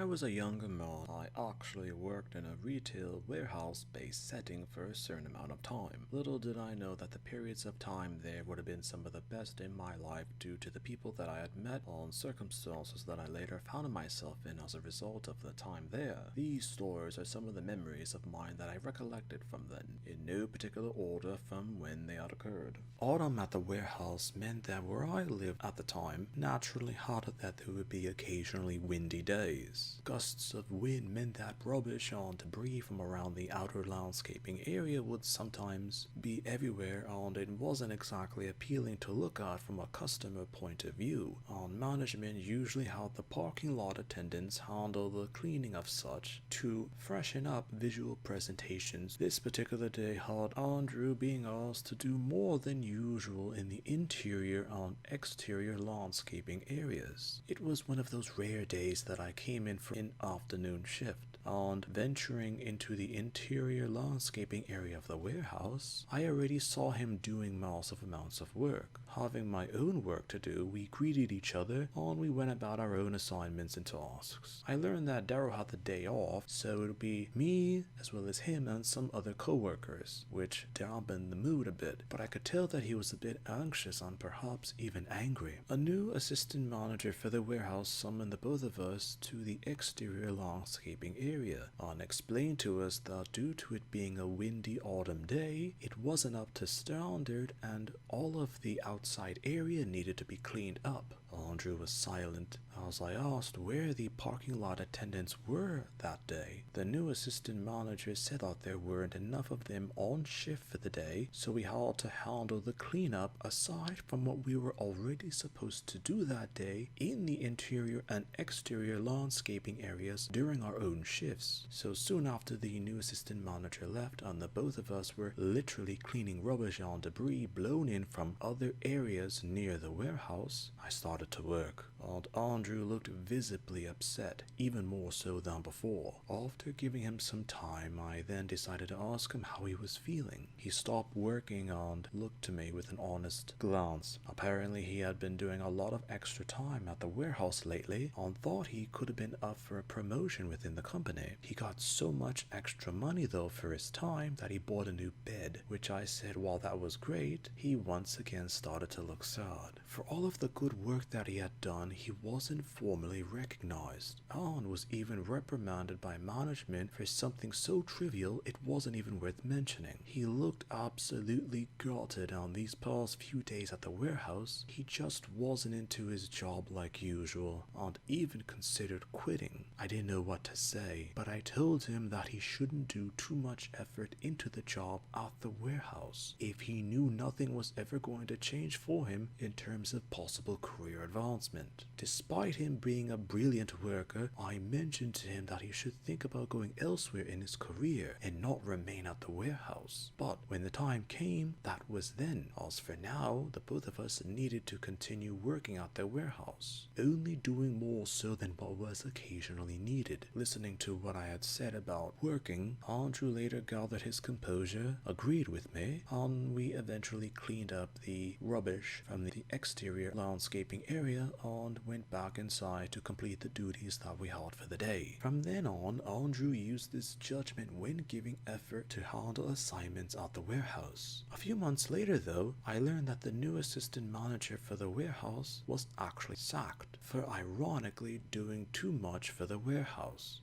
I was a younger man, I actually worked in a retail warehouse-based setting for a certain amount of time. Little did I know that the periods of time there would have been some of the best in my life due to the people that I had met and circumstances that I later found myself in as a result of the time there. These stories are some of the memories of mine that I recollected from then, in no particular order from when they had occurred. Autumn at the warehouse meant that where I lived at the time naturally had it that there would be occasionally windy days. Gusts of wind meant that rubbish and debris from around the outer landscaping area would sometimes be everywhere, and it wasn't exactly appealing to look at from a customer point of view. And management usually had the parking lot attendants handle the cleaning of such to freshen up visual presentations. This particular day had Andrew being asked to do more than usual in the interior and exterior landscaping areas. It was one of those rare days that I came in for an afternoon shift, and venturing into the interior landscaping area of the warehouse, I already saw him doing massive amounts of work. Having my own work to do, we greeted each other and we went about our own assignments and tasks. I learned that Darrow had the day off, so it would be me as well as him and some other co-workers, which dampened the mood a bit, but I could tell that he was a bit anxious and perhaps even angry. A new assistant manager for the warehouse summoned the both of us to the exterior landscaping area and explained to us that due to it being a windy autumn day, it wasn't up to standard and all of the outside area needed to be cleaned up. Andrew was silent as I asked where the parking lot attendants were that day. The new assistant manager said that there weren't enough of them on shift for the day, so we had to handle the cleanup aside from what we were already supposed to do that day in the interior and exterior landscaping areas during our own shifts. So soon after the new assistant manager left and the both of us were literally cleaning rubbish and debris blown in from other areas near the warehouse, I started to work, and Andrew looked visibly upset, even more so than before. After giving him some time, I then decided to ask him how he was feeling. He stopped working and looked to me with an honest glance. Apparently he had been doing a lot of extra time at the warehouse lately and thought he could have been up for a promotion within the company. He got so much extra money though for his time that he bought a new bed, which I said while that was great, he once again started to look sad. For all of the good work that he had done, he wasn't formally recognized, and was even reprimanded by management for something so trivial it wasn't even worth mentioning. He looked absolutely gutted on these past few days at the warehouse. He just wasn't into his job like usual, and even considered quitting. I didn't know what to say, but I told him that he shouldn't do too much effort into the job at the warehouse if he knew nothing was ever going to change for him in terms of possible career advancement. Despite him being a brilliant worker, I mentioned to him that he should think about going elsewhere in his career and not remain at the warehouse. But when the time came, that was then. As for now, the both of us needed to continue working at the warehouse, only doing more so than what was occasionally needed. Listening to what I had said about working, Andrew later gathered his composure, agreed with me, and we eventually cleaned up the rubbish from the exterior landscaping area and went back inside to complete the duties that we had for the day. From then on, Andrew used this judgment when giving effort to handle assignments at the warehouse. A few months later though, I learned that the new assistant manager for the warehouse was actually sacked for ironically doing too much for the warehouse.